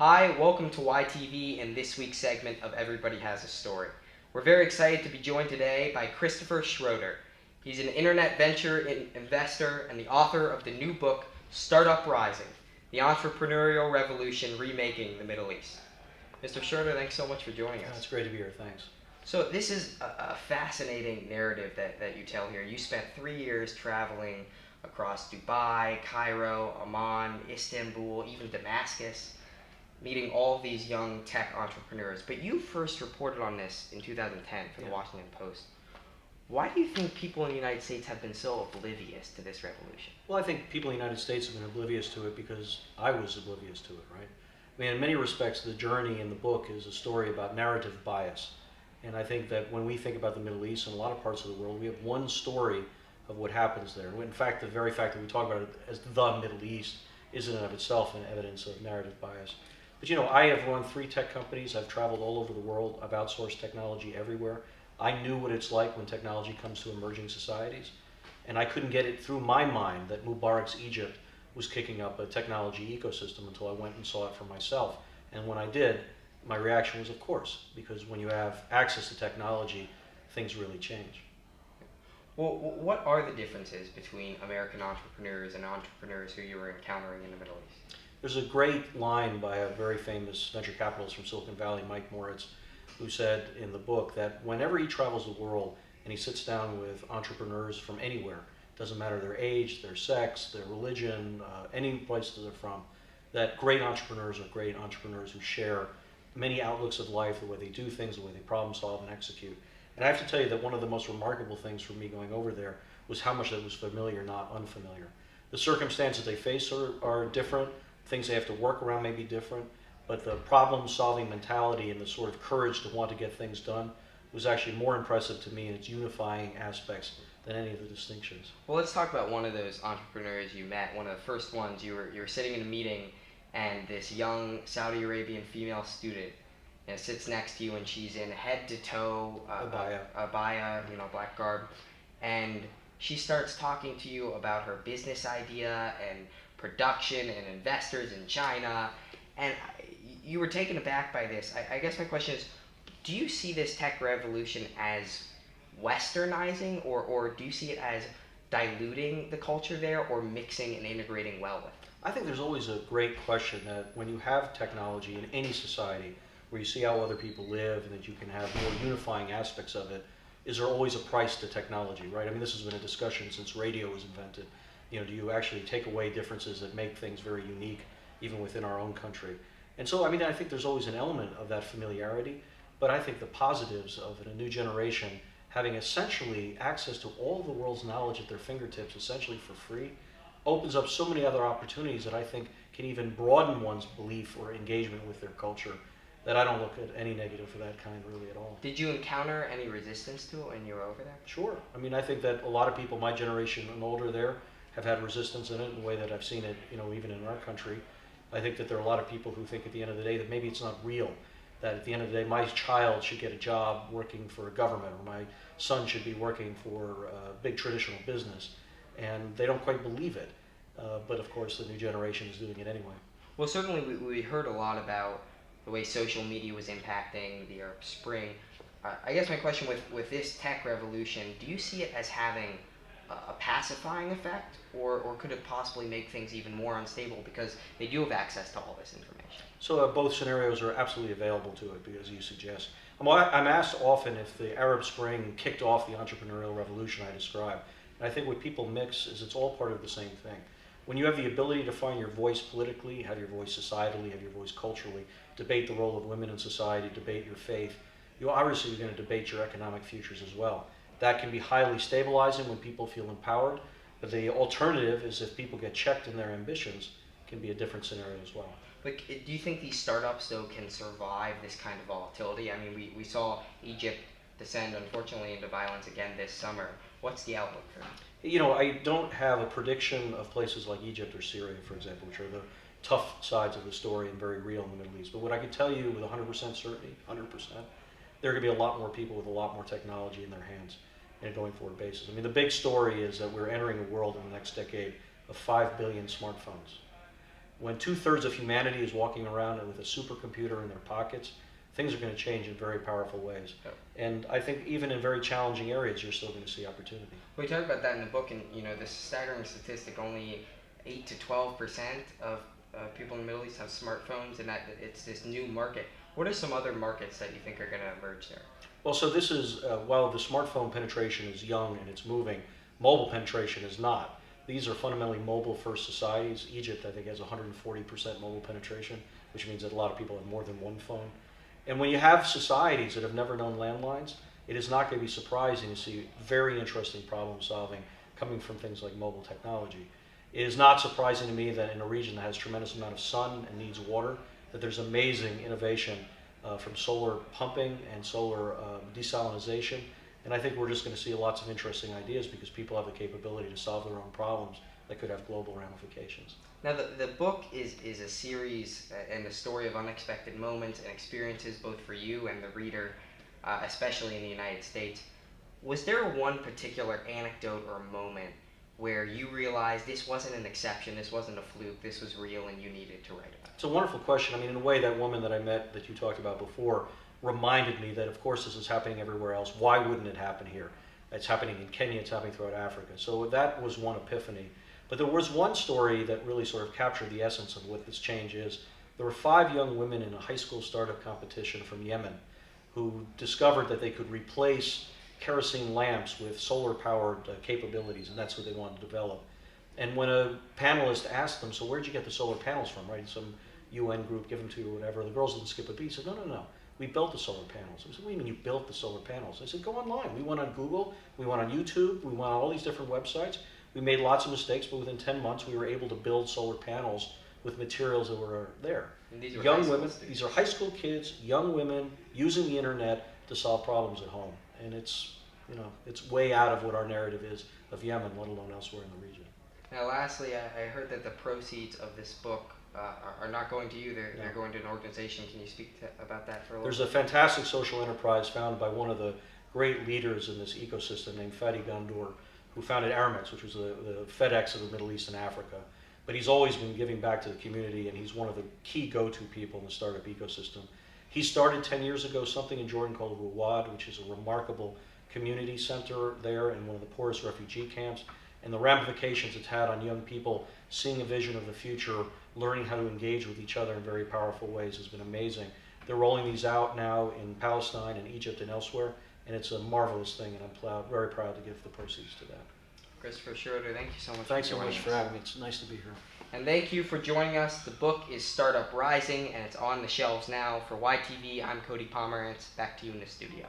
Hi, welcome to YTV and this week's segment of Everybody Has a Story. We're very excited to be joined today by Christopher Schroder. He's an internet venture investor and the author of the new book, Startup Rising, the Entrepreneurial Revolution Remaking the Middle East. Mr. Schroder, thanks so much for joining us. It's great to be here, thanks. So this is a fascinating narrative that you tell here. You spent 3 years traveling across Dubai, Cairo, Amman, Istanbul, even Damascus, meeting all of these young tech entrepreneurs. But you first reported on this in 2010 for the Washington Post. Why do you think people in the United States have been so oblivious to this revolution? Well, I think people in the United States have been oblivious to it because I was oblivious to it, right? I mean, in many respects, the journey in the book is a story about narrative bias. And I think that when we think about the Middle East and a lot of parts of the world, we have one story of what happens there. In fact, the very fact that we talk about it as the Middle East is in and of itself an evidence of narrative bias. But you know, I have run 3 tech companies. I've traveled all over the world. I've outsourced technology everywhere. I knew what it's like when technology comes to emerging societies. And I couldn't get it through my mind that Mubarak's Egypt was kicking up a technology ecosystem until I went and saw it for myself. And when I did, my reaction was, of course, because when you have access to technology, things really change. Well, what are the differences between American entrepreneurs and entrepreneurs who you were encountering in the Middle East? There's a great line by a very famous venture capitalist from Silicon Valley, Mike Moritz, who said in the book that whenever he travels the world and he sits down with entrepreneurs from anywhere, doesn't matter their age, their sex, their religion, any place that they're from, that great entrepreneurs are great entrepreneurs who share many outlooks of life, the way they do things, the way they problem solve and execute. And I have to tell you that one of the most remarkable things for me going over there was how much that was familiar, not unfamiliar. The circumstances they face are different. Things they have to work around may be different, but the problem-solving mentality and the sort of courage to want to get things done was actually more impressive to me in its unifying aspects than any of the distinctions. Well, let's talk about one of those entrepreneurs you met. One of the first ones, you were sitting in a meeting, and this young Saudi Arabian female student sits next to you, and she's in head-to-toe abaya, black garb, and she starts talking to you about her business idea and production and investors in China, and you were taken aback by this. I guess my question is, do you see this tech revolution as westernizing, or do you see it as diluting the culture there or mixing and integrating well with it? I think there's always a great question that when you have technology in any society where you see how other people live and that you can have more unifying aspects of it, is there always a price to technology, right? I mean, this has been a discussion since radio was invented. Do you actually take away differences that make things very unique, even within our own country? And so, I mean, I think there's always an element of that familiarity, but I think the positives of a new generation having essentially access to all the world's knowledge at their fingertips, essentially for free, opens up so many other opportunities that I think can even broaden one's belief or engagement with their culture, that I don't look at any negative for that kind really at all. Did you encounter any resistance to it when you were over there? Sure. I mean, I think that a lot of people my generation and older there have had resistance in it in the way that I've seen it, even in our country. I think that there are a lot of people who think at the end of the day that maybe it's not real, that at the end of the day my child should get a job working for a government, or my son should be working for a big traditional business, and they don't quite believe it. But of course the new generation is doing it anyway. Well, certainly we heard a lot about the way social media was impacting the Arab Spring. I guess my question with this tech revolution, do you see it as having a pacifying effect, or could it possibly make things even more unstable because they do have access to all this information? So both scenarios are absolutely available to it, because you suggest. I'm asked often if the Arab Spring kicked off the entrepreneurial revolution I described. And I think what people mix is it's all part of the same thing. When you have the ability to find your voice politically, have your voice societally, have your voice culturally, debate the role of women in society, debate your faith, obviously you're going to debate your economic futures as well. That can be highly stabilizing when people feel empowered, but the alternative is if people get checked in their ambitions, can be a different scenario as well. But do you think these startups, though, can survive this kind of volatility? I mean, we saw Egypt descend, unfortunately, into violence again this summer. What's the outlook for them? I don't have a prediction of places like Egypt or Syria, for example, which are the tough sides of the story and very real in the Middle East. But what I can tell you with 100% certainty, 100%, there are going to be a lot more people with a lot more technology in their hands on a going forward basis. I mean, the big story is that we're entering a world in the next decade of 5 billion smartphones. when 2/3 of humanity is walking around with a supercomputer in their pockets, things are going to change in very powerful ways. Yep. And I think even in very challenging areas, you're still going to see opportunity. We talk about that in the book, and this staggering statistic: only 8 to 12% of people in the Middle East have smartphones, and that it's this new market. What are some other markets that you think are going to emerge there? Well, so this is, while the smartphone penetration is young and it's moving, mobile penetration is not. These are fundamentally mobile-first societies. Egypt, I think, has 140% mobile penetration, which means that a lot of people have more than one phone. And when you have societies that have never known landlines, it is not going to be surprising to see very interesting problem solving coming from things like mobile technology. It is not surprising to me that in a region that has a tremendous amount of sun and needs water, that there's amazing innovation from solar pumping and solar desalinization. And I think we're just going to see lots of interesting ideas because people have the capability to solve their own problems that could have global ramifications. Now, the book is a series and the story of unexpected moments and experiences, both for you and the reader, especially in the United States. Was there one particular anecdote or moment where you realized this wasn't an exception, this wasn't a fluke, this was real, and you needed to write about it? It's a wonderful question. I mean, in a way, that woman that I met that you talked about before reminded me that, of course, this is happening everywhere else. Why wouldn't it happen here? It's happening in Kenya, it's happening throughout Africa. So that was one epiphany. But there was one story that really sort of captured the essence of what this change is. There were 5 young women in a high school startup competition from Yemen who discovered that they could replace kerosene lamps with solar-powered capabilities, and that's what they wanted to develop. And when a panelist asked them, so where'd you get the solar panels from, right? Some UN group give them to you or whatever. The girls didn't skip a beat. He said, no. We built the solar panels. I said, what do you mean you built the solar panels? I said, go online. We went on Google. We went on YouTube. We went on all these different websites. We made lots of mistakes, but within 10 months, we were able to build solar panels with materials that were there. And these are young women. These are high school kids, young women using the internet to solve problems at home. And it's way out of what our narrative is of Yemen, let alone elsewhere in the region. Now, lastly, I heard that the proceeds of this book are not going to you, they're going to an organization. Can you speak about that for a little There's a fantastic social enterprise founded by one of the great leaders in this ecosystem named Fadi Gandour, who founded Aramex, which was the FedEx of the Middle East and Africa. But he's always been giving back to the community, and he's one of the key go-to people in the startup ecosystem. He started 10 years ago something in Jordan called Ruwad, which is a remarkable community center there in one of the poorest refugee camps. And the ramifications it's had on young people seeing a vision of the future, learning how to engage with each other in very powerful ways has been amazing. They're rolling these out now in Palestine and Egypt and elsewhere, and it's a marvelous thing, and I'm very proud to give the proceeds to that. Christopher Schroder, thank you so much Thanks for so joining much us. for having me. It's nice to be here. And thank you for joining us. The book is Startup Rising, and it's on the shelves now. For YTV, I'm Cody Pomeranz. Back to you in the studio.